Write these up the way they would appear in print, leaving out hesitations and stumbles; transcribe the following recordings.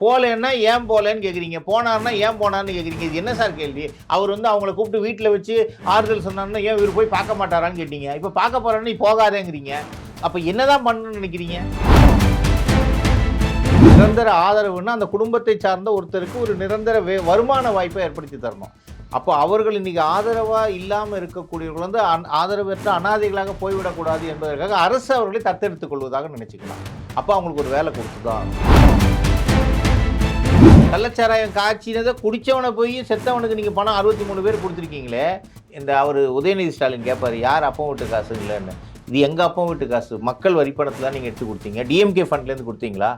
போகலன்னா ஏன் போகலன்னு கேட்குறீங்க, போனார்னா ஏன் போனார்னு கேட்குறீங்க. இது என்ன சார் கேள்வி? அவர் வந்து அவங்கள கூப்பிட்டு வீட்டில் வச்சு ஆறுதல் சொன்னார்னா ஏன் இவர் போய் பார்க்க மாட்டாரான்னு கேட்டீங்க. இப்போ பார்க்க போகிறேன்னு நீ போகாதேங்கிறீங்க. அப்போ என்னதான் பண்ணணும்னு நினைக்கிறீங்க? நிரந்தர ஆதரவுன்னா அந்த குடும்பத்தை சார்ந்த ஒருத்தருக்கு ஒரு நிரந்தர வருமான வாய்ப்பை ஏற்படுத்தி தரணும். அப்போ அவர்கள் இன்னைக்கு ஆதரவாக இல்லாமல் இருக்கக்கூடியவர்கள் வந்து ஆதரவற்ற அனாதைகளாக போய்விடக்கூடாது என்பதற்காக அரசு அவர்களை தத்தெடுத்துக் கொள்வதாக நினைச்சுக்கலாம். அப்போ அவங்களுக்கு ஒரு வேலை கொடுத்துதான். கள்ளச்சாராயம் காய்ச்சினதை குடித்தவனை போய் செத்தவனுக்கு நீங்கள் பணம் 63 பேர் கொடுத்துருக்கீங்களே. இந்த அவர் உதயநிதி ஸ்டாலின் கேட்பார், யார் அப்பா வீட்டு காசு இல்லைன்னு. இது எங்கள் அப்பா வீட்டு காசு, மக்கள் வரிப்பணத்தில் தான் நீங்கள் எடுத்து கொடுத்தீங்க, டிஎம்கே ஃபண்ட்லேருந்து கொடுத்தீங்களா?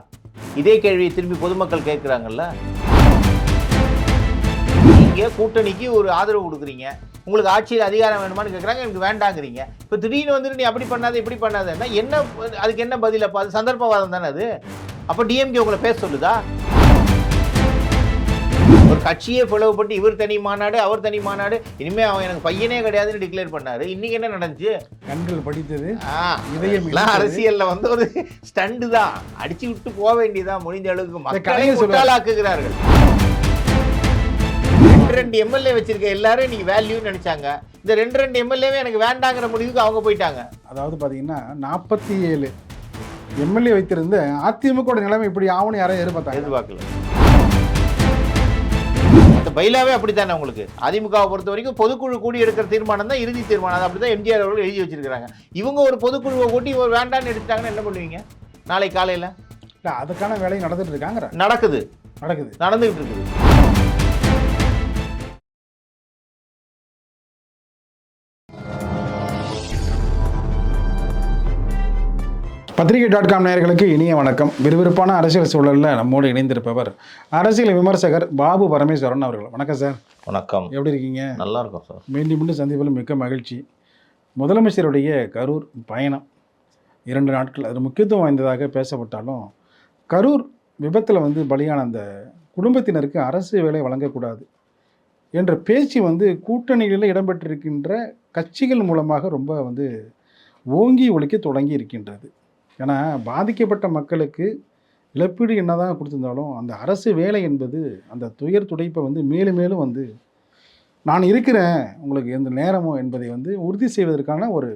இதே கேள்வியை திரும்பி பொதுமக்கள் கேட்குறாங்கல்ல. நீங்கள் கூட்டணிக்கு ஒரு ஆதரவு கொடுக்குறீங்க, உங்களுக்கு ஆட்சியில் அதிகாரம் வேணுமான்னு கேட்குறாங்க, எனக்கு வேண்டாங்கிறீங்க. இப்போ திடீர்னு வந்துட்டு நீ அப்படி பண்ணாத இப்படி பண்ணாதன்னா என்ன, அதுக்கு என்ன பதில்? அப்போ அது சந்தர்ப்பவாதம் தானே அது. அப்போ டிஎம்கே உங்களை பேச சொல்லுதா? ஒரு கட்சியே பிளவுபட்டு இவர் தனி மாநாடு அவர் தனி மாநாடு, இனிமே அவன் எனக்கு பையனே கிடையாதுன்னு டிக்ளேர் பண்ணாரு. இன்னைக்கு என்ன நடந்துச்சு? கண்கள் படித்தது அரசியல்ல வந்து ஒரு ஸ்டண்டு தான், அடிச்சு விட்டு போக வேண்டியதான். முடிஞ்ச அளவுக்கு மக்களை முட்டாளாக்குகிறார்கள். 2 எம்எல்ஏ வச்சிருக்க எல்லாரும் நீங்க வேல்யூன்னு நினைச்சாங்க. இந்த 2 எம்எல்ஏவே எனக்கு வேண்டாங்கிற முடிவுக்கு அவங்க போயிட்டாங்க. அதாவது பாத்தீங்கன்னா 47 எம்எல்ஏ வைத்திருந்த அதிமுக நிலைமை இப்படி ஆகும்னு யாரும் எதிர்பார்க்கல. அந்த பைலாவே அப்படித்தானே உங்களுக்கு. அதிமுகவை பொறுத்த வரைக்கும் பொதுக்குழு கூடி எடுக்கிற தீர்மானம் தான் இறுதி தீர்மானம். அப்படிதான் எம்ஜிஆர் அவர்கள் எழுதி வச்சிருக்காங்க. இவங்க ஒரு பொதுக்குழுவை கூட்டி ஒரு வேண்டான்னு எடுத்துட்டாங்கன்னா என்ன பண்ணுவீங்க நாளை காலையில்? இல்லை, அதுக்கான வேலையும் நடந்துட்டு இருக்காங்க. நடந்துகிட்டு இருக்குது. பத்திரிகை.com நேயர்களுக்கு இனிய வணக்கம். விறுவிறுப்பான அரசியல் சூழலில் நம்மோடு இணைந்திருப்பவர் அரசியல் விமர்சகர் பாபு பரமேஸ்வரன் அவர்கள். வணக்கம் சார். வணக்கம். எப்படி இருக்கீங்க? நல்லா இருக்கும் சார். மீண்டும் சந்திப்பில் மிக்க மகிழ்ச்சி. முதலமைச்சருடைய கரூர் பயணம் 2 நாட்கள் அது முக்கியத்துவம் வாய்ந்ததாக பேசப்பட்டாலும், கரூர் விபத்தில் வந்து பலியான அந்த குடும்பத்தினருக்கு அரசு வேலை வழங்கக்கூடாது என்ற பேச்சு கூட்டணிகளில் இடம்பெற்றிருக்கின்ற கட்சிகள் மூலமாக ரொம்ப ஓங்கி ஒலிக்க தொடங்கி இருக்கின்றது. ஏன்னா பாதிக்கப்பட்ட மக்களுக்கு இழப்பீடு என்னதான் கொடுத்துருந்தாலும் அந்த அரசு வேலை என்பது அந்த துயர் துடைப்பை மேலும் மேலும் நான் இருக்கிறேன் உங்களுக்கு எந்த நேரமோ என்பதை உறுதி செய்வதற்கான ஒரு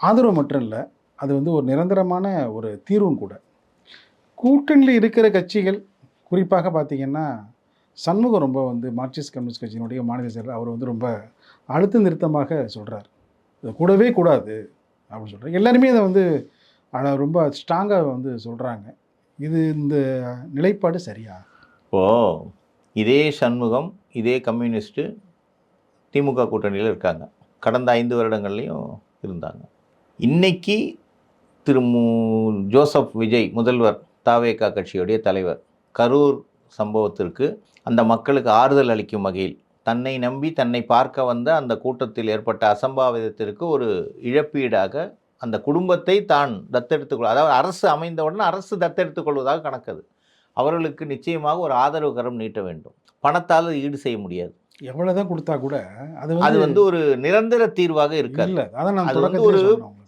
ஆதரவு மட்டும் இல்லை, அது ஒரு நிரந்தரமான ஒரு தீர்வும் கூட. கூட்டணியில் இருக்கிற கட்சிகள் குறிப்பாக பார்த்திங்கன்னா சண்முகம் ரொம்ப மார்க்சிஸ்ட் கம்யூனிஸ்ட் கட்சியினுடைய மாநில செயலர், அவர் ரொம்ப அழுத்த நிறுத்தமாக சொல்கிறார், இது கூடவே கூடாது அப்படின்னு சொல்கிறார். எல்லாருமே அதை ரொம்ப ஸ்ட்ராங்காக சொல்கிறாங்க. இந்த நிலைப்பாடு சரியா? இப்போது இதே சண்முகம் இதே கம்யூனிஸ்ட்டு திமுக கூட்டணியில் இருக்காங்க. கடந்த 5 வருடங்கள்லையும் இருந்தாங்க. இன்னைக்கு திரு ஜோசப் விஜய் முதல்வர் தாவேகா கட்சியுடைய தலைவர் கரூர் சம்பவத்திற்கு அந்த மக்களுக்கு ஆறுதல் அளிக்கும் வகையில் தன்னை நம்பி தன்னை பார்க்க வந்த அந்த கூட்டத்தில் ஏற்பட்ட அசம்பாவிதத்திற்கு ஒரு இழப்பீடாக அந்த குடும்பத்தை தான் தத்தெடுத்துக்கொள், அதாவது அரசு அமைந்தவுடன் அரசு தத்தெடுத்துக் கொள்வதாக கணக்கது. அவர்களுக்கு நிச்சயமாக ஒரு ஆதரவு கரம் நீட்ட வேண்டும். பணத்தால் ஈடு செய்ய முடியாது. எவ்வளவுதான் கொடுத்தா கூட அது ஒரு நிரந்தர தீர்வாக இருக்காது. அது ஒரு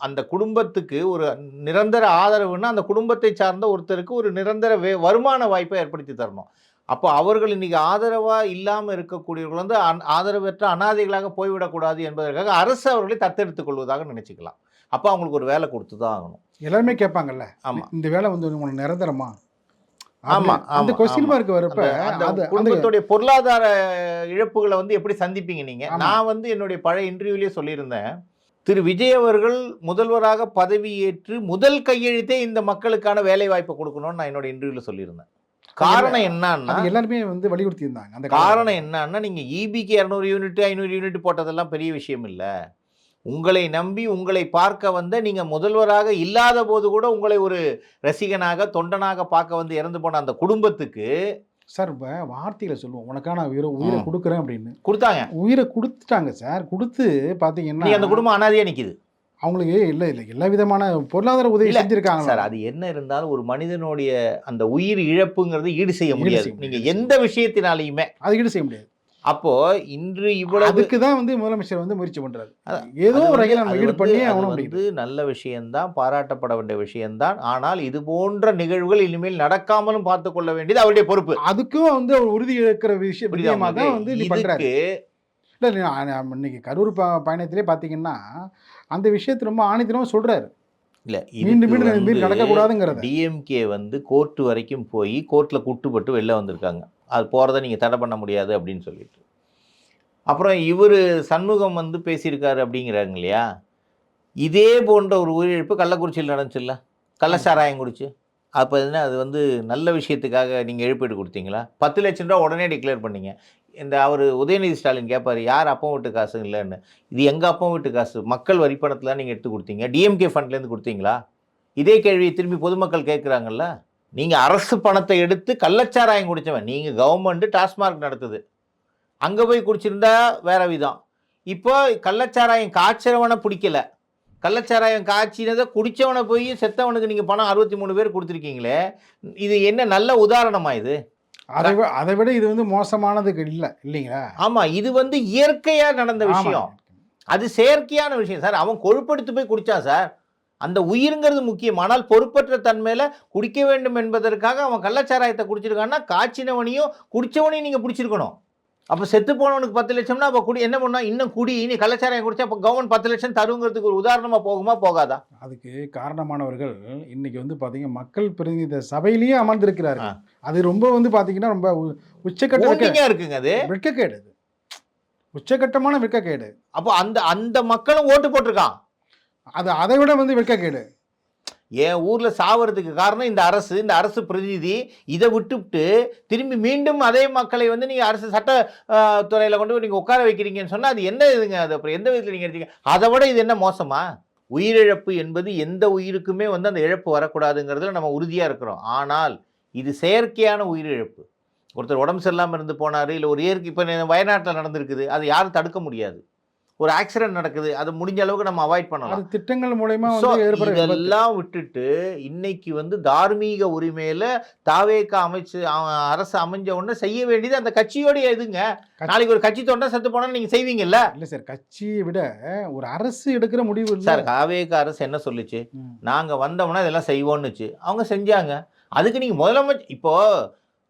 அந்த குடும்பத்துக்கு ஒரு நிரந்தர ஆதரவுன்னா அந்த குடும்பத்தை சார்ந்த ஒருத்தருக்கு ஒரு நிரந்தர வருமான வாய்ப்பை ஏற்படுத்தி தரணும். அப்போ அவர்கள் இன்னைக்கு ஆதரவாக இல்லாமல் இருக்கக்கூடியவர்கள் ஆதரவற்ற அனாதைகளாக போய்விடக்கூடாது என்பதற்காக அரசு அவர்களை தத்தெடுத்துக் கொள்வதாக நினைச்சுக்கலாம். அப்போ அவங்களுக்கு ஒரு வேலை கொடுத்து தான் ஆகணும். எல்லாருமே கேட்பாங்கல்ல, ஆமாம் இந்த வேலை உங்களுக்கு நிரந்தரமா? ஆமாம், அந்த கொஸ்டின் மார்க் வரப்ப அந்த குடும்பத்துடைய பொருளாதார இழப்புகளை எப்படி சந்திப்பீங்க நீங்கள்? நான் என்னுடைய பழைய இன்டர்வியூலேயே சொல்லியிருந்தேன், திரு விஜய் அவர்கள் முதல்வராக பதவியேற்று முதல் கையெழுத்தே இந்த மக்களுக்கான வேலை வாய்ப்பை கொடுக்கணும்னு நான் என்னோட இன்டர்வியூவில் சொல்லியிருந்தேன். காரணம் என்னன்னா எல்லாருமே வலியுறுத்தி இருந்தாங்க. அந்த காரணம் என்னன்னா, நீங்கள் இபிக்கு 200 யூனிட் 500 யூனிட் போட்டதெல்லாம் பெரிய விஷயம் இல்லை. உங்களை நம்பி உங்களை பார்க்க வந்த நீங்கள் முதல்வராக இல்லாத போது கூட உங்களை ஒரு ரசிகனாக தொண்டனாக பார்க்க இறந்து போன அந்த குடும்பத்துக்கு சார் வார்த்தையில் சொல்லுவோம், உனக்கான உயிரை கொடுக்குறேன் அப்படின்னு கொடுத்தாங்க. உயிரை கொடுத்துட்டாங்க சார். கொடுத்து பார்த்தீங்கன்னா அந்த குடும்பம் அனாதையாக நிற்கிது. அவங்களுக்கு இல்லை எல்லா விதமான பொருளாதார உதவி செஞ்சுருக்காங்க சார். அது என்ன இருந்தாலும் ஒரு மனிதனுடைய அந்த உயிர் இழப்புங்கிறது ஈடு செய்ய முடியாது. நீங்கள் எந்த விஷயத்தினாலையுமே அது ஈடு செய்ய முடியாது. அப்போது இன்று இவ்வளவு அதுக்கு தான் வந்து முதலமைச்சர் வந்து முயற்சி பண்ணுறாரு. அதான். ஏதோ அது ஒரு வந்து வகையில் நம்ம அது ஈடு வந்து பண்ணியே அது ஆகணும் வந்து அப்படிங்கிறது. நல்ல விஷயம்தான், பாராட்டப்பட வேண்டிய விஷயம்தான். ஆனால் இது போன்ற நிகழ்வுகள் இனிமேல் நடக்காமலும் பார்த்து கொள்ள வேண்டியது அவருடைய பொறுப்பு. அதுக்கும் வந்து அவர் உறுதி இருக்கிற புரியுதா விஷயமா தான் உங்களுக்கு? வந்து நீ பண்றாரு. இதுக்கு இல்லை இன்னைக்கு கரூர் பயணத்திலே பார்த்தீங்கன்னா அந்த விஷயத்தை ரொம்ப ஆணித்தரமாக சொல்றாரு. இல்ல மீண்டும் இதுக்கு மீண்டும் இது வந்து மாதிரி நடக்கக்கூடாதுங்கிறத. டிஎம்கே வந்து கோர்ட் வரைக்கும் போய் கோர்ட்ல கூட்டுப்பட்டு வெளில வந்திருக்காங்க. அது போறத நீங்க தடை பண்ண முடியாது அப்படின்னு சொல்லிட்டு. அப்புறம் இவரு சண்முகம் வந்து பேசியிருக்காரு அப்படிங்கிறாங்க இல்லையா? இதே போன்ற ஒரு உயிரிழப்பு கள்ளக்குறிச்சியில் நடந்துச்சுல்ல? கள்ளச்சாராயம் குடிச்சு. அப்ப என்ன அது வந்து நல்ல விஷயத்துக்காக நீங்க இழப்பீடு குடுத்தீங்களா? 10,00,000 ரூவா உடனே டிக்ளேர் பண்ணீங்க. இந்த அவரு உதயநிதி ஸ்டாலின் கேட்பாரு, யார் அப்பன் வீட்டு காசு இல்லன்னு. இது எங்க அப்பன் வீட்டு காசு. மக்கள் வரி பணத்துல தான் நீங்க எடுத்து குடுத்தீங்க. டிஎம்கே ஃபண்ட்லேருந்து குடுத்தீங்களா? இதே கேள்விய திரும்பி பொதுமக்கள் கேட்குறாங்கல்ல. நீங்க அரசு பணத்த எடுத்து கள்ளச்சாராயம் குடிச்சவன். நீங்க கவர்மெண்ட் டாஸ்மார்க் நடத்துது. அங்க போய் குடிச்சிருந்தா வேற விதம். இப்போ கள்ளச்சாராயம் காய்ச்சறவன புடிக்கல. கள்ளச்சாராயம் காய்ச்சினத குடிச்சவன போய் செத்தவனுக்கு நீங்க பணம் 63 பேர் குடுத்துருக்கீங்களே. இது என்ன நல்ல உதாரணமா இது? அதை விட இது வந்து மோசமானதுக்கு இல்லை இல்லைங்களா? ஆமா. இது வந்து இயற்கையா நடந்த ஆமா. விஷயம். அது செயற்கையான விஷயம் சார். அவன் கொழுப்பெடுத்து போய் குடிச்சான் சார். அந்த உயிர்ங்கிறது முக்கியம். ஆனால் பொறுப்பற்ற தன்மையில குடிக்க வேண்டும் என்பதற்காக அவன் கள்ளச்சாராயத்த குடிச்சிருக்கான்னா, காய்ச்சினவனையும், குடிச்சவனையும் நீங்க புடிச்சிருக்கணும். அப்ப செத்து போனவனுக்கு 10,00,000னா அப்ப குடி என்ன பண்ணா? இன்னும் குடி. நீ கள்ளச்சாராயம் குடிச்சா அப்ப கவர்மெண்ட் 10,00,000 தருங்கிறதுக்கு ஒரு உதாரணமா போகுமா? போகாதா? அதுக்கு காரணமானவர்கள் இன்னைக்கு வந்து பார்த்தீங்கன்னா மக்கள் பிரதிநிதி சபையிலேயே அமர்ந்திருக்கிறார்கள். அது ரொம்ப வந்து பார்த்தீங்கன்னா ரொம்ப உச்சக்கட்ட ஓட்டிங்கா இருக்குங்க அது. வெட்கக்கேடு. உச்சகட்டமான வெட்கக்கேடு. அப்போ அந்த அந்த மக்களும் ஓட்டு போட்டிருக்கான். அது அதை விட வந்து வெட்கக்கேடு. என் ஊர்ல சாவறதுக்கு காரணம் இந்த அரசு, இந்த அரசு பிரதிநிதி. இத விட்டுப்புட்டு திரும்பி மீண்டும் அதே மக்களை வந்து நீங்க அரசு சட்ட துறையில கொண்டு போய் நீங்க உட்கார வைக்கிறீங்கன்னு சொன்னா அது என்ன இதுங்க? அது அப்புறம் எந்த விதத்துல நீங்க எடுத்தீங்க? அதை விட இது என்ன மோசமா? உயிரிழப்பு என்பது எந்த உயிருக்குமே வந்து அந்த இழப்பு வரக்கூடாதுங்கிறதுல நம்ம உறுதியா இருக்கிறோம். ஆனால் இது செயற்கையான உயிரிழப்பு. ஒருத்தர் உடம்பு சரியில்லாம இருந்து போனாரு. இல்ல ஒரு இயற்கை இப்ப வயநாட்டுல நடந்திருக்குது. அது யாரும் தடுக்க முடியாது. ஒரு ஆக்சிடென்ட் நடக்குது. அது முடிஞ்ச அளவுக்கு நம்ம அவாய்ட் அது பண்ணலாம். திட்டங்கள் மூலயமா ஸோ வந்து ஏற்படுற விபத்து. இதெல்லாம் விட்டுட்டு இன்னைக்கு வந்து தார்மீக உரிமையில தாவேக்கா அமைச்சு அரசு அமைஞ்ச உடனே செய்ய வேண்டியது அந்த கட்சியோடைய இதுங்க. நாளைக்கு ஒரு கட்சி தொண்டை செத்து போனா நீங்க செய்வீங்கல்ல? இல்ல சார், கட்சியை விட ஒரு அரசு எடுக்கிற முடிவு இல்ல. சார் தாவேக்கா அரசு என்ன சொல்லுச்சு? நாங்க வந்தோம்னா இதெல்லாம் செய்வோம்னுச்சு. அவங்க செஞ்சாங்க. அதுக்கு நீங்க முதலமைச்சர் இப்போ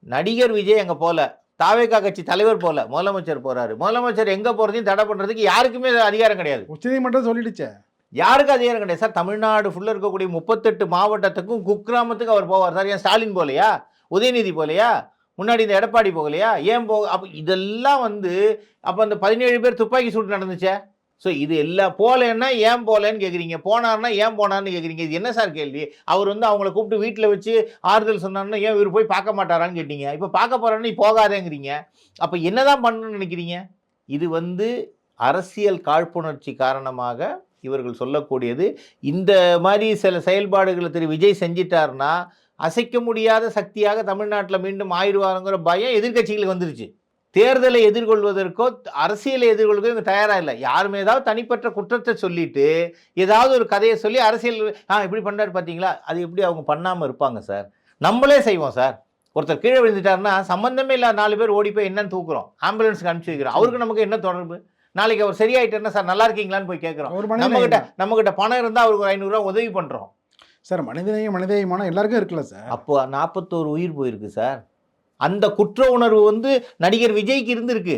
நடிகர் விஜய் அங்க போல. தாவேக்கா கட்சி தலைவர் போல. முதலமைச்சர் போறாரு. முதலமைச்சர் எங்க போறதையும் தடை பண்றதுக்கு யாருக்குமே அதிகாரம் கிடையாது. உச்சநீதிமன்றம் சொல்லிடுச்சே. யாருக்கும் அதிகாரம் கிடையாது சார். தமிழ்நாடு ஃபுல்லா இருக்கக்கூடிய 38 மாவட்டத்துக்கும் குக்கிராமத்துக்கு அவர் போவார் சார். ஏன் ஸ்டாலின் போலையா? உதயநிதி போலையா? முன்னாடி இந்த எடப்பாடி போகலையா? ஏன் அப்ப இதெல்லாம் வந்து அப்ப அந்த 17 பேர் துப்பாக்கி சூடு நடந்துச்சே. ஸோ இது எல்லாம் போகலன்னா ஏன் போகலன்னு கேட்குறீங்க. போனார்னா ஏன் போனார்னு கேட்குறீங்க. இது என்ன சார் கேள்வி? அவர் வந்து அவங்கள கூப்பிட்டு வீட்டில் வச்சு ஆறுதல் சொன்னார்னா ஏன் இவர் போய் பார்க்க மாட்டாரான்னு கேட்டீங்க. இப்போ பார்க்க போறான்னு நீ போகாதேங்கிறீங்க. அப்போ என்னதான் பண்ணணும்னு நினைக்கிறீங்க? இது வந்து அரசியல் காழ்ப்புணர்ச்சி காரணமாக இவர்கள் சொல்லக்கூடியது. இந்த மாதிரி சில செயல்பாடுகளை திரு விஜய் செஞ்சிட்டார்னா அசைக்க முடியாத சக்தியாக தமிழ்நாட்டில் மீண்டும் ஆயிடுவாருங்கிற பயம் எதிர்க்கட்சிகளுக்கு வந்துருச்சு. தேர்தலை எதிர்கொள்வதற்கோ அரசியலை எதிர்கொள்வதற்கோ இவங்க தயாராக இல்லை. யாருமே ஏதாவது தனிப்பட்ட குற்றத்தை சொல்லிட்டு ஏதாவது ஒரு கதையை சொல்லி அரசியல் இப்படி பண்ணாரு பார்த்தீங்களா? அது எப்படி அவங்க பண்ணாமல் இருப்பாங்க சார்? நம்மளே செய்வோம் சார். ஒருத்தர் கீழே விழுந்துட்டாருன்னா சம்பந்தமே இல்லாத 4 பேர் ஓடி போய் என்னன்னு தூக்குறோம், ஆம்புலன்ஸ்க்கு அனுப்பிச்சு வைக்கிறோம். அவருக்கு நமக்கு என்ன தொடர்பு? நாளைக்கு அவர் சரியாயிட்டாருன்னா சார் நல்லா இருக்கீங்களான்னு போய் கேட்குறோம். நம்மகிட்ட பணம் இருந்தால் அவருக்கு ஒரு 500 ரூபா உதவி பண்ணுறோம் சார். மனிதநேயமான எல்லாருக்கும் இருக்குல்ல சார். அப்போ 41 உயிர் போயிருக்கு சார். அந்த குற்ற உணர்வு வந்து நடிகர் விஜய்க்கு இருந்திருக்கு.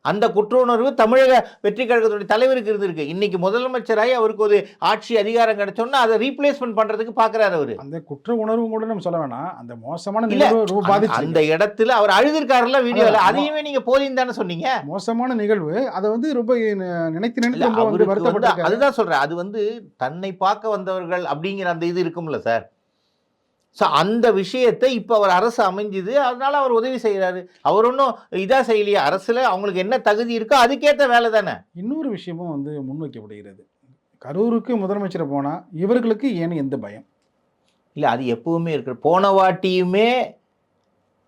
அந்த குற்ற உணர்வு தமிழக வெற்றி கழகத்துடைய தலைவருக்கு இருந்திருக்கு. இன்னைக்கு முதலமைச்சராகி அவருக்கு ஒரு ஆட்சி அதிகாரம் கிடைச்சோன்னா அதை ரீப்ளேஸ்மெண்ட் பண்றதுக்கு பார்க்குறாரு அவரு. அந்த குற்ற உணர்வு கூட நம்ம சொல்ல வேணாம். அந்த மோசமான நிகழ்வு ரொம்ப பாதிச்சு அந்த இடத்துல அவர் அழுதுருக்காருல வீடியோல. அதையுமே நீங்க போலின்னு தானே சொன்னீங்க. மோசமான நிகழ்வு. அதை வந்து ரொம்ப நினைத்து ரொம்ப வருத்தப்பட்டாரு. அதுதான் சொல்றேன். அது வந்து தன்னை பார்க்க வந்தவர்கள் அப்படிங்கிற அந்த இது இருக்கும்ல சார். ஸோ அந்த விஷயத்தை இப்போ அவர் அரசு அமைஞ்சுது. அதனால அவர் உதவி செய்கிறாரு. அவர் ஒன்றும் இதாக செய்யலையே. அரசில் அவங்களுக்கு என்ன தகுதி இருக்கோ அதுக்கேற்ற வேலை தானே. இன்னொரு விஷயமும் வந்து முன்வைக்கப்படுகிறது. கரூருக்கு முதலமைச்சர் போனால் இவர்களுக்கு ஏன்னு எந்த பயம் இல்லை? அது எப்பவுமே இருக்கு. போன வாட்டியுமே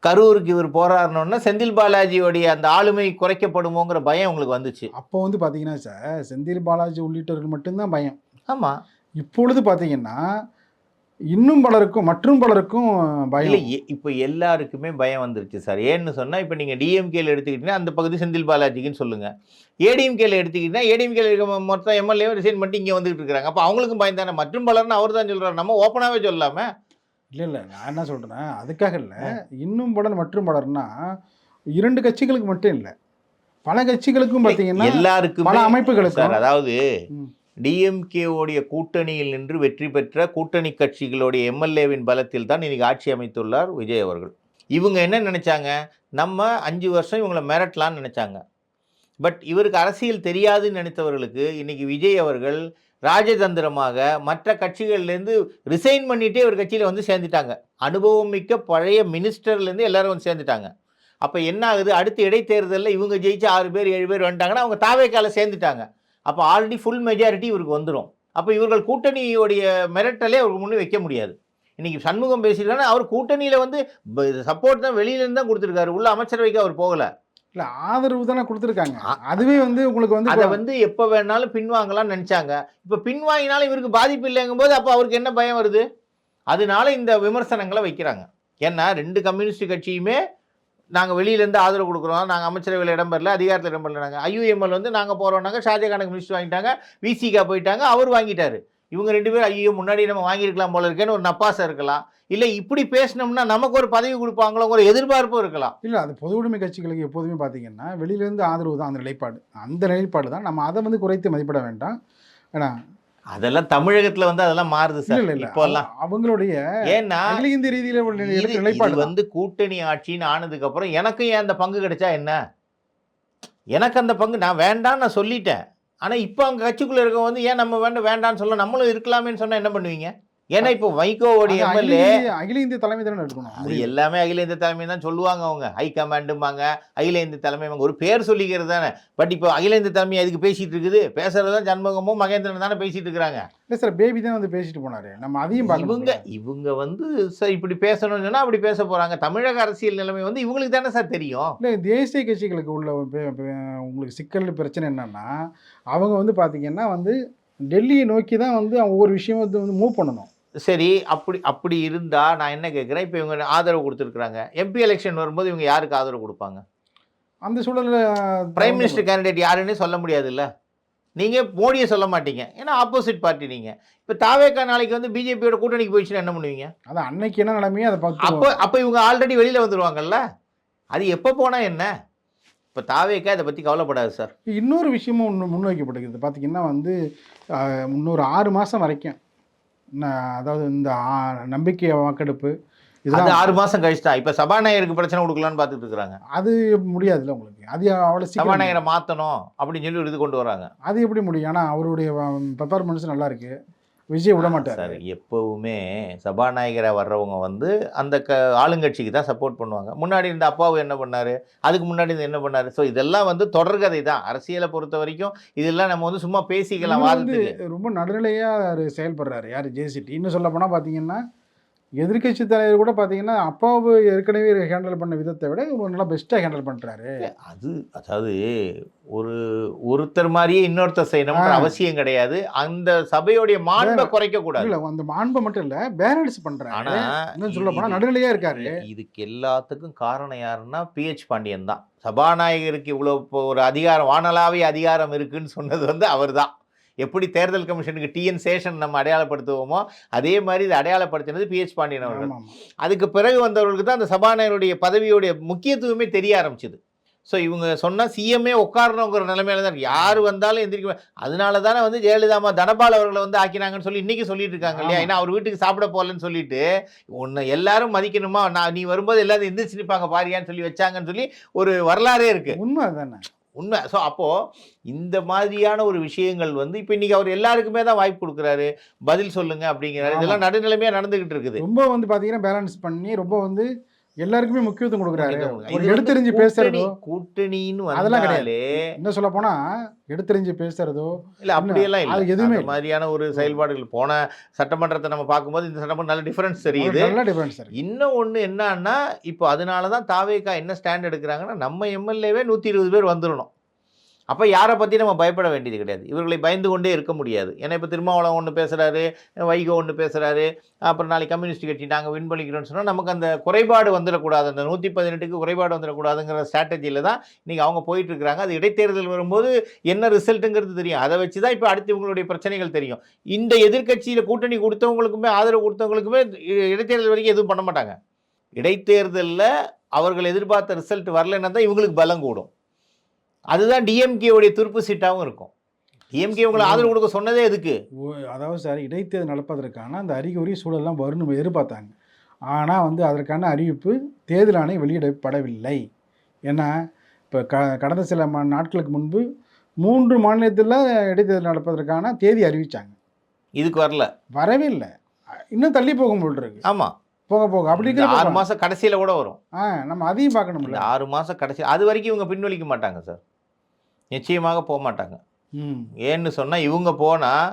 கரூருக்கு இவர் போறாருன்னா செந்தில் பாலாஜியோடைய அந்த ஆளுமை குறைக்கப்படுமோங்கிற பயம் உங்களுக்கு வந்துச்சு. அப்போ வந்து பார்த்தீங்கன்னா சார், செந்தில் பாலாஜி உள்ளிட்டவர்கள் மட்டும்தான் பயம். ஆமாம். இப்பொழுது பார்த்தீங்கன்னா இன்னும் பலருக்கும் மற்றும் பலருக்கும் பயம். இல்லை இப்போ எல்லாருக்குமே பயம் வந்துருச்சு சார். ஏன்னு சொன்னால் இப்போ நீங்கள் டிஎம்கேல எடுத்துக்கிட்டீங்கன்னா அந்த பகுதி செந்தில் பாலாஜிக்குன்னு சொல்லுங்கள். ஏடிஎம்கேல எடுத்துக்கிட்டிங்கன்னா ஏடிஎம்கேல இருக்க மொத்தம் எம்எல்ஏ ரிசைன் பண்ணிட்டு இங்கே வந்துகிட்டு இருக்காங்க. அப்போ அவங்களுக்கும் பயம் தானே. மற்றும் பலர்னு அவர் தான் சொல்கிறார், நம்ம ஓப்பனாகவே சொல்லலாமே. இல்லை நான் என்ன சொல்கிறேன், அதுக்காக இல்லை, இன்னும் பலர் மற்றும் பலர்னா 2 கட்சிகளுக்கு மட்டும் இல்லை, பல கட்சிகளுக்கும் பார்த்தீங்கன்னா எல்லாருக்கும் பல அமைப்புகளுக்கும் சார். அதாவது டிஎம்கேவுடைய கூட்டணியில் நின்று வெற்றி பெற்ற கூட்டணி கட்சிகளுடைய எம்எல்ஏவின் பலத்தில் தான் இன்னைக்கு ஆட்சி அமைத்துள்ளார் விஜய் அவர்கள். இவங்க என்ன நினைச்சாங்க, நம்ம 5 வருஷம் இவங்களை மிரட்டலான்னு நினைச்சாங்க. பட் இவருக்கு அரசியல் தெரியாதுன்னு நினைத்தவர்களுக்கு இன்னைக்கு விஜய் அவர்கள் ராஜதந்திரமாக மற்ற கட்சிகள்லேருந்து ரிசைன் பண்ணிட்டே ஒரு கட்சியில் வந்து சேர்ந்துட்டாங்க. அனுபவம் மிக்க பழைய மினிஸ்டர்லேருந்து எல்லாரும் வந்து சேர்ந்துட்டாங்க. அப்போ என்ன ஆகுது, அடுத்த இடைத்தேர்தலில் இவங்க ஜெயிச்சு 6 பேர் 7 பேர் வந்துட்டாங்கன்னா அவங்க தாவேக்கால சேர்ந்துட்டாங்க. அப்போ ஆல்ரெடி ஃபுல் மெஜாரிட்டி இவருக்கு வந்துடும். அப்போ இவர்கள் கூட்டணியோடைய மிரட்டலே அவருக்கு முன்னே வைக்க முடியாது. இன்றைக்கி சண்முகம் பேசியிருக்காங்கன்னா அவர் கூட்டணியில் வந்து சப்போர்ட் தான் வெளியிலேருந்து தான் கொடுத்துருக்காரு, உள்ள அமைச்சரவைக்கு அவர் போகலை. இல்லை, ஆதரவு தானே கொடுத்துருக்காங்க. அதுவே வந்து உங்களுக்கு வந்து அதை வந்து எப்போ வேணாலும் பின்வாங்கலாம்னு நினச்சாங்க. இப்போ பின்வாங்கினாலும் இவருக்கு பாதிப்பு இல்லைங்கும் போது அப்போ அவருக்கு என்ன பயம் வருது? அதனால இந்த விமர்சனங்களை வைக்கிறாங்க. ஏன்னா 2 கம்யூனிஸ்ட் கட்சியுமே நாங்கள் வெளியிலேருந்து ஆதரவு கொடுக்குறோம், நாங்கள் அமைச்சரவையில் இடம் பெறல, அதிகாரத்தில் இடம் பெறல. ஐயூஎம்எல் வந்து நாங்கள் போகிறோம்னாங்க, ஷாஜகானுக்கு மினிஸ்டர் வாங்கிட்டாங்க, விசிகா போயிட்டாங்க, அவர் வாங்கிட்டாரு. இவங்க 2 பேரும் ஐயோ முன்னாடி நம்ம வாங்கியிருக்கலாம் போல இருக்கேன்னு ஒரு நப்பாசை இருக்கலாம். இல்லை இப்படி பேசினோம்னா நமக்கு ஒரு பதவி கொடுப்பாங்களோ ஒரு எதிர்பார்ப்பும் இருக்கலாம். இல்லை, அது பொது உடைமை கட்சிகளுக்கு எப்போதுமே பார்த்தீங்கன்னா வெளியிலேருந்து ஆதரவு தான் அந்த நிலைப்பாடு தான். நம்ம அதை வந்து குறைத்து மதிப்பிட வேண்டாம். ஏன்னா அதெல்லாம் தமிழகத்தில் வந்து அதெல்லாம் மாறுது சார். இல்லை இப்போல்லாம் அவங்களுடைய ஏன்னா இந்த ரீதியில் நிலைப்பாடு வந்து கூட்டணி ஆட்சின்னு ஆனதுக்கு அப்புறம் எனக்கும் ஏன் அந்த பங்கு கிடைச்சா என்ன, எனக்கு அந்த பங்கு நான் வேண்டான்னு நான் சொல்லிட்டேன். ஆனால் இப்போ அவங்க கட்சிக்குள்ளே இருக்க வந்து ஏன் நம்ம வேண்டான்னு சொல்ல நம்மளும் இருக்கலாமேன்னு சொன்னால் என்ன பண்ணுவீங்க? ஏன்னா இப்போ வைகோவோடைய எம்எல்ஏ அகில இந்திய தலைமை தானே எடுக்கணும். அது எல்லாமே அகில இந்திய தலைமை தான் சொல்லுவாங்க. அவங்க ஹைகமாண்டும்பாங்க, அகில இந்திய தலைமை ஒரு பேர் சொல்லிக்கிறது தானே. பட் இப்போ அகில இந்திய தலைமை அதுக்கு பேசிட்டு இருக்குது. பேசுறதுதான் சண்முகமும் மகேந்திரன் தானே பேசிட்டு இருக்கிறாங்க. இல்லை சார், பேபி தான் வந்து பேசிட்டு போனாரு. நம்ம அதையும் இவங்க வந்து சார் இப்படி பேசணும்னு சொன்னா அப்படி பேச போறாங்க. தமிழக அரசியல் நிலைமை வந்து இவங்களுக்கு தானே சார் தெரியும். இல்லை, தேசிய கட்சிகளுக்கு உள்ள உங்களுக்கு சிக்கல் பிரச்சனை என்னன்னா, அவங்க வந்து பார்த்தீங்கன்னா வந்து டெல்லியை நோக்கி தான் வந்து அவங்க ஒவ்வொரு விஷயம் வந்து மூவ் பண்ணணும். சரி, அப்படி இருந்தால் நான் என்ன கேட்குறேன், இப்போ இவங்க ஆதரவு கொடுத்துருக்குறாங்க. எம்பி எலெக்ஷன் வரும்போது இவங்க யாருக்கு ஆதரவு கொடுப்பாங்க? அந்த சூழலில் பிரைம் மினிஸ்டர் கேண்டிடேட் யாருன்னே சொல்ல முடியாதுல்ல. நீங்கள் மோடியை சொல்ல மாட்டீங்க, ஏன்னா ஆப்போசிட் பார்ட்டி நீங்கள். இப்போ தாவேக்கா நாளைக்கு வந்து பிஜேபியோட கூட்டணிக்கு போயிடுச்சுன்னா என்ன பண்ணுவீங்க? அதான் அன்னைக்கு என்ன நிலைமையோ அதை பார்த்து அப்போ இவங்க ஆல்ரெடி வெளியில் வந்துடுவாங்கல்ல. அது எப்போ போனால் என்ன? இப்போ தாவேக்கா இதை பற்றி கவலைப்படாது சார். இன்னொரு விஷயமும் முன்வைக்கப்பட்டிருக்குது. பார்த்தீங்கன்னா வந்து இன்னொரு 6 மாதம் வரைக்கும், அதாவது இந்த நம்பிக்கை வாக்கெடுப்பு இது 6 மாதம் கழிச்சு தான். இப்போ சபாநாயகருக்கு பிரச்சனை கொடுக்கலான்னு பார்த்துட்டு இருக்கிறாங்க. அது முடியாதுல்ல உங்களுக்கு. அது அவ்வளோ சபாநாயகரை மாற்றணும் அப்படின்னு சொல்லி இது கொண்டு வராங்க. அது எப்படி முடியும்? ஆனால் அவருடைய பெர்ஃபார்மன்ஸ் நல்லா இருக்கு, விஜய் விட மாட்டார் சார். எப்போவுமே சபாநாயகராக வர்றவங்க வந்து அந்த ஆளுங்கட்சிக்கு தான் சப்போர்ட் பண்ணுவாங்க. முன்னாடி இருந்த அப்பாவு என்ன பண்ணார், அதுக்கு முன்னாடி இருந்து என்ன பண்ணார். ஸோ இதெல்லாம் வந்து தொடர்கதை தான். அரசியலை பொறுத்த வரைக்கும் இதெல்லாம் நம்ம வந்து சும்மா பேசிக்கலாம். வாதத்துக்கு ரொம்ப நடுநிலையாக செயல்படுறாரு யார், ஜேசிடி. இன்னும் சொல்ல போனால் பார்த்தீங்கன்னா எதிர்கட்சி தலைவர் கூட பார்த்தீங்கன்னா அப்பாவை ஏற்கனவே ஹேண்டில் பண்ண விதத்தை விட ஒரு நல்லா பெஸ்ட்டாக ஹேண்டில் பண்ணுறாரு. அதாவது ஒருத்தர் மாதிரியே இன்னொருத்தர் செய்யணும்ன்ற அவசியம் கிடையாது. அந்த சபையோடைய மாண்பை குறைக்க கூடாது. இல்லை, அந்த மாண்பை மட்டும் இல்லை, பேலன்ஸ் பண்ணுறாரு. ஆனால் சொல்ல போனால் நடுநிலையாக இருக்காரு. இதுக்கு எல்லாத்துக்கும் காரணம் யாருன்னா PH பாண்டியன் தான். சபாநாயகருக்கு இவ்வளோ ஒரு அதிகாரம், வானளாவிய அதிகாரம் இருக்குன்னு சொன்னது வந்து அவர் தான். எப்படி தேர்தல் கமிஷனுக்கு TN சேஷன் நம்ம அடையாளப்படுத்துவோமோ அதே மாதிரி இது அடையாளப்படுத்தினது PH பாண்டியன் அவர்கள். அதுக்கு பிறகு வந்தவர்களுக்கு தான் அந்த சபாநாயகருடைய பதவியுடைய முக்கியத்துவமே தெரிய ஆரம்பிச்சுது. ஸோ இவங்க சொன்னால் சிஎம்ஏ உட்காரணுங்கிற நிலைமையில தான் யார் வந்தாலும் எந்திரிக்க. அதனால தானே வந்து ஜெயலலிதாமா தனபால் அவர்களை வந்து ஆக்கினாங்கன்னு சொல்லி இன்றைக்கி சொல்லிட்டு இருக்காங்க இல்லையா. ஏன்னா அவர் வீட்டுக்கு சாப்பிட போகலன்னு சொல்லிட்டு ஒன்று எல்லாரும் மதிக்கணுமா, நீ வரும்போது எல்லாரும் எந்திரிச்சு நிற்பாங்க பாரியான்னு சொல்லி வச்சாங்கன்னு சொல்லி ஒரு வரலாறே இருக்குது. உண்மை தானே, உண்மை. ஸோ அப்போது இந்த மாதிரியான ஒரு விஷயங்கள் வந்து இப்போ இன்றைக்கி அவர் எல்லாருக்குமே தான் வாய்ப்பு கொடுக்குறாரு, பதில் சொல்லுங்க அப்படிங்கிறாரு. இதெல்லாம் நடுநிலைமையாக நடந்துக்கிட்டு இருக்குது. ரொம்ப வந்து பார்த்தீங்கன்னா பேலன்ஸ் பண்ணி ரொம்ப வந்து எல்லாருக்குமே முக்கியத்துவம் கொடுக்குறாரு. எடுத்தறிஞ்சு பேசுறதோ கூட்டணின்னு அதெல்லாம் கிடையாது. என்ன சொல்ல போனா எடுத்தறிஞ்சு பேசுறதோ இல்லை, அப்படியெல்லாம் இல்லை. எதுவுமே மாதிரியான ஒரு செயல்பாடுகள் போன சட்டமன்றத்தை நம்ம பார்க்கும்போது இந்த சட்டமன்றம் நல்ல டிஃபரன்ஸ் தெரியுது. இன்னும் ஒன்று என்னன்னா, இப்போ அதனால தான் தாவேக்கா என்ன ஸ்டாண்ட் எடுக்கிறாங்கன்னா, நம்ம எம்எல்ஏவே 120 பேர் வந்துடணும். அப்போ யாரை பற்றி நம்ம பயப்பட வேண்டியது கிடையாது. இவர்களை பயந்து கொண்டே இருக்க முடியாது. ஏன்னா இப்போ திருமாவளவன் ஒன்று பேசுகிறாரு, வைகோ ஒன்று பேசுகிறாரு, அப்புறம் நாளைக்கு கம்யூனிஸ்ட் கட்சி நாங்கள் வின் பண்ணிக்கிறோம்னு சொன்னால் நமக்கு அந்த குறைபாடு வந்துடக்கூடாது, அந்த 118க்கு குறைபாடு வந்துடக்கூடாதுங்கிற ஸ்ட்ராட்டஜியில் தான் இன்றைக்கி அவங்க போயிட்டுருக்கிறாங்க. அது இடைத்தேர்தல் வரும்போது என்ன ரிசல்ட்டுங்கிறது தெரியும். அதை வச்சு தான் இப்போ அடுத்து இவங்களுடைய பிரச்சனைகள் தெரியும். இந்த எதிர்க்கட்சியில் கூட்டணி கொடுத்தவங்களுக்குமே ஆதரவு கொடுத்தவங்களுக்குமே இடைத்தேர்தல் வரைக்கும் எதுவும் பண்ண மாட்டாங்க. இடைத்தேர்தலில் அவர்கள் எதிர்பார்த்த ரிசல்ட் வரலைன்னா தான் இவங்களுக்கு பலம் கூடும். அதுதான் டிஎம்கேவுடைய துருப்பு சீட்டாகவும் இருக்கும். டிஎம்கே உங்களை ஆதரவு கொடுக்க சொன்னதே எதுக்கு? அதாவது சார், இடைத்தேர்தல் நடப்பதற்கான அந்த அறிகுறி சூழல்லாம் வரும்னு எதிர்பார்த்தாங்க. ஆனால் வந்து அதற்கான அறிவிப்பு தேர்தல் ஆணையம் வெளியிடப்படவில்லை. ஏன்னா இப்போ கடந்த சில நாட்களுக்கு முன்பு 3 மாநிலத்தில் இடைத்தேர்தல் நடப்பதற்கான தேதி அறிவித்தாங்க. இதுக்கு வரவே இல்லை. இன்னும் தள்ளி போகும் போல் இருக்கு. ஆமாம், போக போக அப்படி 6 மாதம் கடைசியில் கூட வரும். நம்ம அதையும் பார்க்கணும்ல. 6 மாதம் கடைசி அது வரைக்கும் இவங்க பின்வலிக்க மாட்டாங்க சார், நிச்சயமாக போக மாட்டாங்க. ஏன்னு சொன்னால் இவங்க போனால்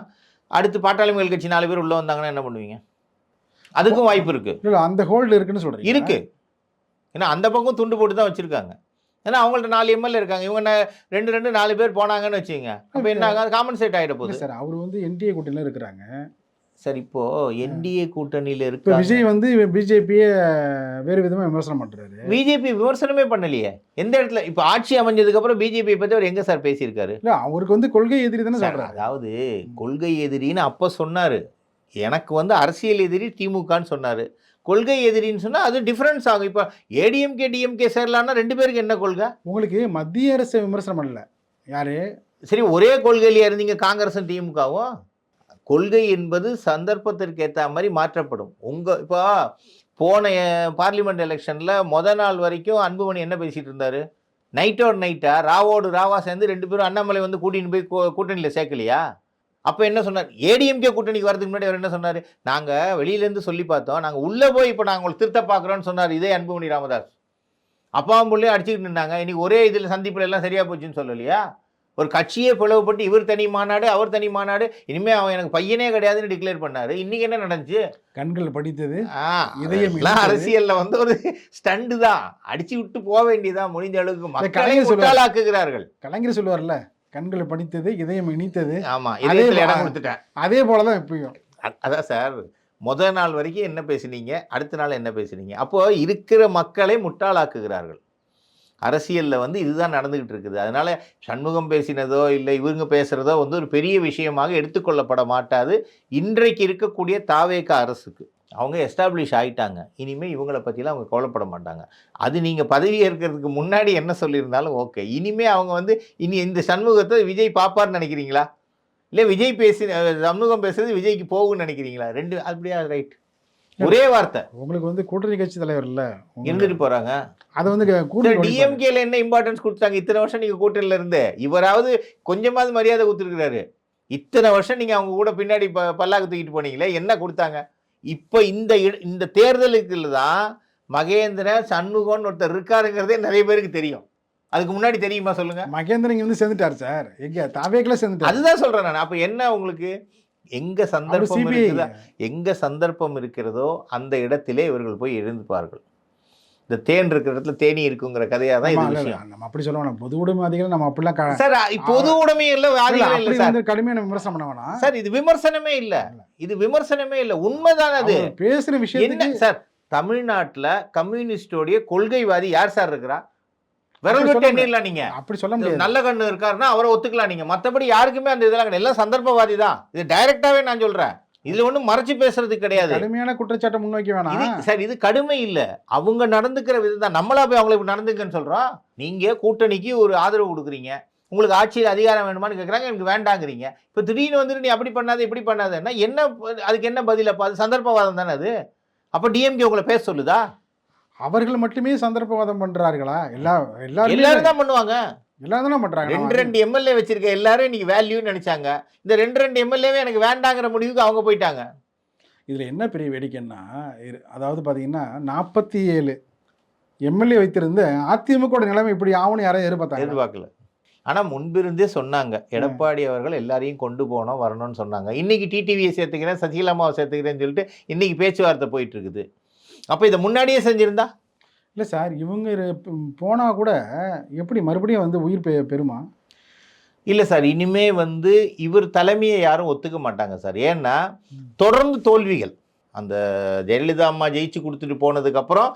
அடுத்து பாட்டாளி மக்கள் கட்சி 4 பேர் உள்ளே வந்தாங்கன்னா என்ன பண்ணுவீங்க? அதுக்கும் வாய்ப்பு இருக்குது. இல்லை, அந்த ஹோல்டு இருக்குன்னு சொல்கிறீங்க. இருக்குது. ஏன்னா அந்த பக்கம் துண்டு போட்டு தான் வச்சுருக்காங்க. ஏன்னா அவங்கள்ட்ட 4 எம்எல்ஏ இருக்காங்க. இவங்க 2 4 பேர் போனாங்கன்னு வச்சுங்க, அப்போ என்ன ஆகாது, காம்பன்சேட் ஆகிட போகுது சார். அவர் வந்து என்டிஏ கூட்டணியில் இருக்கிறாங்க சார். இப்போது என்டிஏ கூட்டணியில் இருக்கு. இப்போ விஜய் வந்து பிஜேபியை வேறு விதமாக விமர்சனம் பண்ணுறாரு. பிஜேபி விமர்சனமே பண்ணலையே எந்த இடத்துல. இப்போ ஆட்சி அமைஞ்சதுக்கப்புறம் பிஜேபியை பற்றி அவர் எங்கே சார் பேசியிருக்காரு? இல்லை, அவருக்கு வந்து கொள்கை எதிரி தானே சொல்கிறார். அதாவது கொள்கை எதிரின்னு அப்போ சொன்னார். எனக்கு வந்து அரசியல் எதிரி திமுகன்னு சொன்னார். கொள்கை எதிரின்னு சொன்னால் அது டிஃப்ரென்ஸ் ஆகும். இப்போ ஏடிஎம்கே டிஎம்கே சேரலான்னா 2 பேருக்கு என்ன கொள்கை? உங்களுக்கு மத்திய அரசை விமர்சனம் பண்ணல யாரு? சரி, ஒரே கொள்கையிலேயே இருந்தீங்க காங்கிரஸும் திமுகவும். கொள்கை என்பது சந்தர்ப்பத்திற்கு ஏற்ற மாதிரி மாற்றப்படும். இப்போ போன பார்லிமெண்ட் எலெக்ஷனில் நாள் வரைக்கும் அன்புமணி என்ன பேசிகிட்டு இருந்தார்? நைட்டோட நைட்டாக ராவோடு ராவா சேர்ந்து 2 பேரும் அண்ணாமலை வந்து கூட்டின்னு போய் கூட்டணியில் சேர்க்கலையா? அப்போ என்ன சொன்னார்? ஏடிஎம்கே கூட்டணிக்கு வரதுக்கு முன்னாடி அவர் என்ன சொன்னார்? நாங்கள் வெளியிலேருந்து சொல்லி பார்த்தோம், நாங்கள் உள்ளே போய் இப்போ நாங்கள் உங்களுக்கு திருத்த பார்க்குறோன்னு சொன்னார் இதே அன்புமணி ராமதாஸ். அப்பாவும் பிள்ளையும் அடிச்சுக்கிட்டு இருந்தாங்க. இன்றைக்கி ஒரே இதில் சந்திப்பில் எல்லாம் சரியாக போச்சுன்னு சொல்லலையா? ஒரு கட்சியே பிளவுபட்டு இவர் தனி மாநாடு அவர் தனி மாநாடு, இனிமேல் அவன் எனக்கு பையனே கிடையாதுன்னு டிக்ளேர் பண்ணார். இன்றைக்கி என்ன நடந்துச்சு? கண்கள் படித்தது இதயம் அரசியலில் வந்து ஒரு ஸ்டண்டு தான், அடிச்சு விட்டு போக வேண்டியதான். முடிஞ்ச அளவுக்கு மக்களை முட்டாளாக்குகிறார்கள். கலைஞர் சொல்லுவார்ல, கண்களை படித்தது இதயம் இனித்தது. ஆமாம், இதயத்தில் இடம் கொடுத்துட்டேன். அதே போல தான் இப்பயும். அதான் சார், முதல் நாள் வரைக்கும் என்ன பேசுனீங்க, அடுத்த நாள் என்ன பேசுனீங்க? அப்போது இருக்கிற மக்களை முட்டாளாக்குகிறார்கள். அரசியலில் வந்து இதுதான் நடந்துக்கிட்டு இருக்குது. அதனால் சண்முகம் பேசினதோ இல்லை இவங்க பேசுகிறதோ வந்து ஒரு பெரிய விஷயமாக எடுத்துக்கொள்ளப்பட மாட்டாது. இன்றைக்கு இருக்கக்கூடிய தாவேக அரசுக்கு அவங்க எஸ்டாப்ளிஷ் ஆகிட்டாங்க. இனிமேல் இவங்களை பற்றிலாம் அவங்க கவலைப்பட மாட்டாங்க. அது நீங்கள் பதவி ஏற்கிறதுக்கு முன்னாடி என்ன சொல்லியிருந்தாலும் ஓகே. இனிமேல் அவங்க வந்து இனி இந்த சண்முகத்தை விஜய் பார்ப்பார்னு நினைக்கிறீங்களா? இல்லை விஜய் சண்முகம் பேசுறது விஜய்க்கு போகும்னு நினைக்கிறீங்களா? 2 அப்படியா? ரைட், ஒரே வார்த்தை. உங்களுக்கு வந்து கூட்டணி கட்சி தலைவர் இல்லை இருந்துட்டு போகிறாங்க. அது வந்து டிஎம்கேல என்ன இம்பார்ட்டன்ஸ் கொடுத்தாங்க? இத்தனை வருஷம் நீங்கள் கூட்டணியில் இருந்து இவராவது கொஞ்சமாவது மரியாதை கொடுத்துருக்கிறாரு. இத்தனை வருஷம் நீங்கள் அவங்க கூட பின்னாடி பல்லாக்கு தூக்கிட்டு போனீங்களே, என்ன கொடுத்தாங்க? இப்போ இந்த தேர்தலுக்கு தான் மகேந்திரன் சண்முகம்னு ஒருத்தர் இருக்காருங்கிறதே நிறைய பேருக்கு தெரியும். அதுக்கு முன்னாடி தெரியுமா சொல்லுங்க? மகேந்திரன் இங்கே வந்து சேர்ந்துட்டார் சார். எங்க தாவேக்கெல்லாம் சேர்ந்துட்டார். அதுதான் சொல்கிறேன் நான். அப்போ என்ன உங்களுக்கு எங்கே சந்தர்ப்பம் இருக்குதா, எங்கே சந்தர்ப்பம் இருக்கிறதோ அந்த இடத்திலே இவர்கள் போய் எழுந்துப்பார்கள். இந்த தேன் இருக்கிற இடத்துல தேனி இருக்குங்கிற கதையாக தான் இது விஷயம். நம்ம அப்படி சொல்ல வேணாம். பொது உடைமைவாதிகள் நம்ம அப்படிலாம் சார், பொது உடைமை இல்லை, வாதிகள் இல்லை சார். கடுமையான விமர்சனம் பண்ண வேணாம் சார். இது விமர்சனமே இல்லை, இது விமர்சனமே இல்லை, உண்மைதான். அது பேசுகிற விஷயம் என்ன சார்? தமிழ்நாட்டில் கம்யூனிஸ்டோடைய கொள்கைவாதி யார் சார் இருக்கிறா? விரல் விட்டு எண்ணிடலாம். நீங்க அப்படி சொல்ல முடியாது. நல்ல கண்ணு இருக்காருன்னா அவரை ஒத்துக்கலாம் நீங்க. மற்றபடி யாருக்குமே அந்த இதெல்லாம் கிடையாது. எல்லாம் சந்தர்ப்பவாதி தான். இது டைரக்டாவே நான் சொல்றேன். இதுல ஒன்றும் மறைச்சு பேசுறது கிடையாது. கடுமையான குற்றச்சாட்டை முன்வைக்க வேணாம் சார். இது கடுமை இல்லை, அவங்க நடந்துக்கிற விதம் தான். நம்மளா போய் அவங்களை இப்படி நடந்துக்கன்னு சொல்றோம். நீங்க கூட்டணிக்கு ஒரு ஆதரவு கொடுக்குறீங்க, உங்களுக்கு ஆட்சியில் அதிகாரம் வேணுமான்னு கேட்குறாங்க, எனக்கு வேண்டாங்கிறீங்க. இப்போ திடீர்னு வந்துட்டு நீ அப்படி பண்ணாத இப்படி பண்ணாதன்னா என்ன? அதுக்கு என்ன பதில்? அப்போ அது சந்தர்ப்பவாதம் தானே அது. அப்போ டிஎம்கே உங்களை பேச சொல்லுதா? அவர்கள் மட்டுமே சந்தர்ப்பவாதம் பண்றார்களா? எல்லாரும் தான் பண்ணுவாங்க. எல்லாரும் தானே பண்றாங்க. 2 எம்எல்ஏ வச்சிருக்க எல்லாரும் இன்னைக்கு வேல்யூன்னு நினைச்சாங்க. இந்த 2 எம்எல்ஏவே எனக்கு வேண்டாங்கிற முடிவுக்கு அவங்க போயிட்டாங்க. இதுல என்ன பெரிய வேடிக்கைன்னா, அதாவது பாத்தீங்கன்னா 47 எம்எல்ஏ வைத்திருந்த அதிமுக நிலைமை இப்படி ஆகும்னு யாரும் எதிர்பார்க்கல. ஆனால் முன்பிருந்தே சொன்னாங்க, எடப்பாடி அவர்கள் எல்லாரையும் கொண்டு போனோம் வரணும்னு சொன்னாங்க. இன்னைக்கு டிடிவியை சேர்த்துக்கிறேன், சசிகலாமாவை சேர்த்துக்கிறேன்னு சொல்லிட்டு இன்னைக்கு பேச்சுவார்த்தை போயிட்டு இருக்குது. அப்போ இதை முன்னாடியே செஞ்சுருந்தா? இல்லை சார், இவங்க போனால் கூட எப்படி மறுபடியும் வந்து உயிர் பெறுமா? இல்லை சார், இனிமே வந்து இவர் தலைமையை யாரும் ஒத்துக்க மாட்டாங்க சார். ஏன்னா தொடர்ந்து தோல்விகள். அந்த ஜெயலலிதா அம்மா ஜெயிச்சு கொடுத்துட்டு போனதுக்கப்புறம்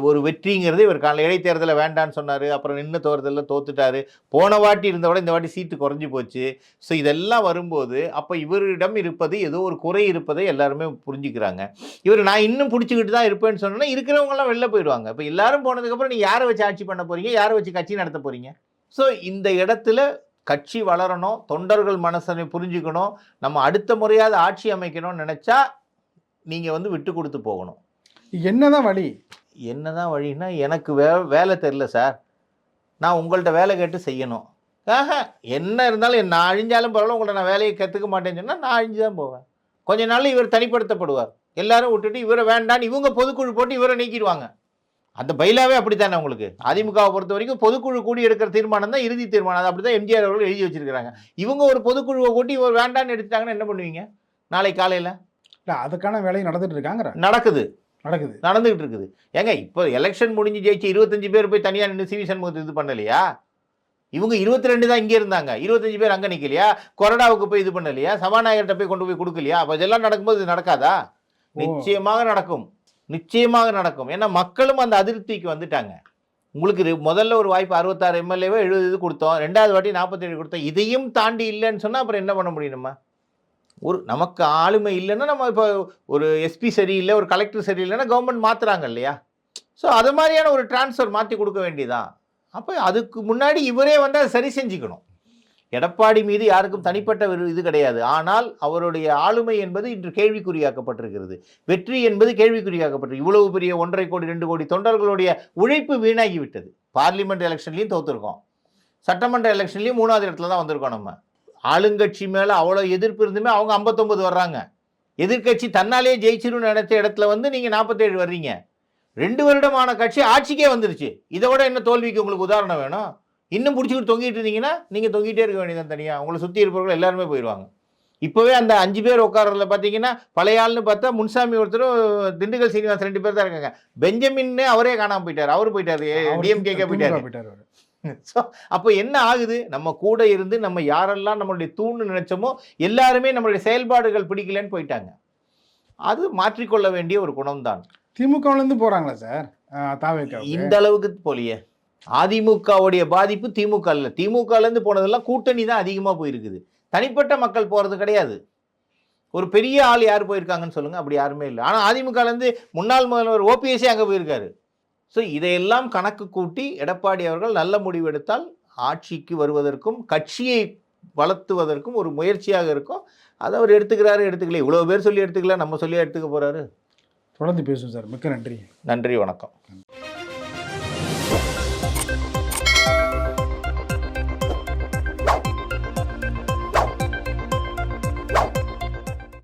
ஒரு வெற்றிங்கிறது இவர் இடைத்தேர்தலில் வேண்டான்னு சொன்னார். அப்புறம் நின்று தேர்தலில் தோத்துட்டாரு. போன வாட்டி இருந்த விட இந்த வாட்டி சீட்டு குறைஞ்சி போச்சு. ஸோ இதெல்லாம் வரும்போது அப்போ இவரிடம் இருப்பது ஏதோ ஒரு குறை இருப்பதை எல்லாருமே புரிஞ்சுக்கிறாங்க. இவர் நான் இன்னும் பிடிச்சிக்கிட்டு தான் இருப்பேன்னு சொன்னோன்னா இருக்கிறவங்கலாம் வெளில போயிடுவாங்க. இப்போ எல்லாரும் போனதுக்கப்புறம் நீங்கள் யாரை வச்சு ஆட்சி பண்ண போகிறீங்க, யாரை வச்சு கட்சி நடத்த போகிறீங்க? ஸோ இந்த இடத்துல கட்சி வளரணும், தொண்டர்கள் மனசனை புரிஞ்சுக்கணும், நம்ம அடுத்த முறையாவது ஆட்சி அமைக்கணும்னு நினச்சா நீங்கள் வந்து விட்டு கொடுத்து போகணும். என்னதான் வழி? என்னதான் வழின்னா, எனக்கு வேலை தெரில சார், நான் உங்கள்கிட்ட வேலை கேட்டு செய்யணும். என்ன இருந்தாலும் நான் அழிஞ்சாலும் பரவாயில்ல, உங்கள்கிட்ட நான் வேலையை கற்றுக்க மாட்டேன்னு சொன்னால் நான் அழிஞ்சு தான் போவேன். கொஞ்ச நாள் இவர் தனிப்படுத்தப்படுவார். எல்லாரும் விட்டுட்டு இவரை வேண்டான்னு இவங்க பொதுக்குழு போட்டு இவரை நீக்கிடுவாங்க. அந்த பைலாவே அப்படித்தானே உங்களுக்கு. அதிமுகவை பொறுத்த வரைக்கும் பொதுக்குழு கூடி எடுக்கிற தீர்மானம் தான் இறுதி தீர்மானம். அது அப்படி தான் எம்ஜிஆர் அவர்கள் எழுதி வச்சிருக்கிறாங்க. இவங்க ஒரு பொதுக்குழுவை கூட்டி இவர் வேண்டான்னு எடுத்துட்டாங்கன்னா என்ன பண்ணுவீங்க நாளை காலையில்? இல்லை, அதுக்கான வேலையை நடந்துட்டு இருக்காங்க. நடந்துகிட்டு இருக்குது. ஏங்க இப்போ எலெக்ஷன் முடிஞ்சு ஜெயிச்சு 25 பேர் போய் தனியாக நின்று சிவி சண்முகத்தை இது பண்ணலையா? இவங்க 22 தான் இங்கே இருந்தாங்க, 25 பேர் அங்கே நிற்கலையா? கொறடாவுக்கு போய் இது பண்ணலையா? சபாநாயகர்கிட்ட போய் கொண்டு போய் கொடுக்கலையா? அப்போ இதெல்லாம் நடக்கும்போது இது நடக்காதா? நிச்சயமாக நடக்கும், நிச்சயமாக நடக்கும். ஏன்னா மக்களும் அந்த அதிருப்திக்கு வந்துட்டாங்க. உங்களுக்கு முதல்ல ஒரு வாய்ப்பு 66 எம்எல்ஏவோ 70 கொடுத்தோம், 2வது வாட்டி 47 கொடுத்தோம். இதையும் தாண்டி இல்லைன்னு சொன்னால் அப்புறம் என்ன பண்ண முடியும்? நம்ம ஒரு நமக்கு ஆளுமை இல்லைன்னா, நம்ம இப்போ ஒரு எஸ்பி சரியில்லை, ஒரு கலெக்டர் சரியில்லைன்னா கவர்மெண்ட் மாற்றுறாங்க இல்லையா? ஸோ அது மாதிரியான ஒரு டிரான்ஸ்ஃபர் மாற்றி கொடுக்க வேண்டியதான். அப்போ அதுக்கு முன்னாடி இவரே வந்து அதை சரி செஞ்சுக்கணும். எடப்பாடி மீது யாருக்கும் தனிப்பட்ட இது கிடையாது. ஆனால் அவருடைய ஆளுமை என்பது இன்று கேள்விக்குறியாக்கப்பட்டிருக்கிறது. வெற்றி என்பது கேள்விக்குறியாக்கப்பட்டிருக்கு. இவ்வளவு பெரிய 1.5 கோடி 2 கோடி தொண்டர்களுடைய உழைப்பு வீணாகிவிட்டது. பார்லிமெண்ட் எலெக்ஷன்லையும் தோற்றுருக்கோம், சட்டமன்ற எலெக்ஷன்லையும் 3வது இடத்துல தான் வந்திருக்கோம். நம்ம ஆளுங்கட்சி மேலே அவ்வளோ எதிர்ப்பு இருந்துமே அவங்க 59 வர்றாங்க. எதிர்கட்சி தன்னாலே ஜெயிச்சிருன்னு நினைச்ச இடத்துல வந்து நீங்கள் 47 வர்றீங்க. 2 வருடமான கட்சி ஆட்சிக்கே வந்துருச்சு. இதை விட என்ன தோல்விக்கு உங்களுக்கு உதாரணம் வேணும்? இன்னும் பிடிச்சிக்கிட்டு தொங்கிட்டு இருந்தீங்கன்னா நீங்கள் தொங்கிட்டே இருக்க வேண்டியதான். தனியாக உங்களை சுற்றி இருப்பவர்கள் எல்லாருமே போயிடுவாங்க. இப்போவே அந்த 5 பேர் உட்காரல பார்த்தீங்கன்னா, பழைய ஆள்னு பார்த்தா முன்சாமி ஒருத்தரும் திண்டுக்கல் சீனிவாசன் 2 பேர் தான் இருக்காங்க. பெஞ்சமின் அவரே காணாமல் போயிட்டார். அவரு போயிட்டார், டிஎம்கே போயிட்டார். ஸோ அப்போ என்ன ஆகுது? நம்ம கூட இருந்து நம்ம யாரெல்லாம் நம்மளுடைய தூண்னு நினைச்சோமோ எல்லாருமே நம்மளுடைய செயல்பாடுகள் பிடிக்கலன்னு போயிட்டாங்க. அது மாற்றிக்கொள்ள வேண்டிய ஒரு குணம்தான். திமுகவிலேருந்து போகிறாங்களா சார்? இந்த அளவுக்கு போலியே. அதிமுகவுடைய பாதிப்பு திமுக இல்லை. திமுகலேருந்து போனதெல்லாம் கூட்டணி தான் அதிகமாக போயிருக்குது. தனிப்பட்ட மக்கள் போகிறது கிடையாது. ஒரு பெரிய ஆள் யார் போயிருக்காங்கன்னு சொல்லுங்கள்? அப்படி யாருமே இல்லை. ஆனால் அதிமுகலேருந்து முன்னாள் முதல்வர் ஓபிஎஸ்ஸே அங்கே போயிருக்காரு. ஸோ இதையெல்லாம் கணக்கு கூட்டி எடப்பாடி அவர்கள் நல்ல முடிவு எடுத்தால் ஆட்சிக்கு வருவதற்கும் கட்சியை வளர்த்துவதற்கும் ஒரு முயற்சியாக இருக்கும். அதை அவர் எடுத்துக்கிறாரு, எடுத்துக்கல. இவ்வளோ பேர் சொல்லி எடுத்துக்கல, நம்ம சொல்லி எடுத்துக்க போகிறாரு. தொடர்ந்து பேசுவோம் சார். மிக்க நன்றி. நன்றி, வணக்கம்.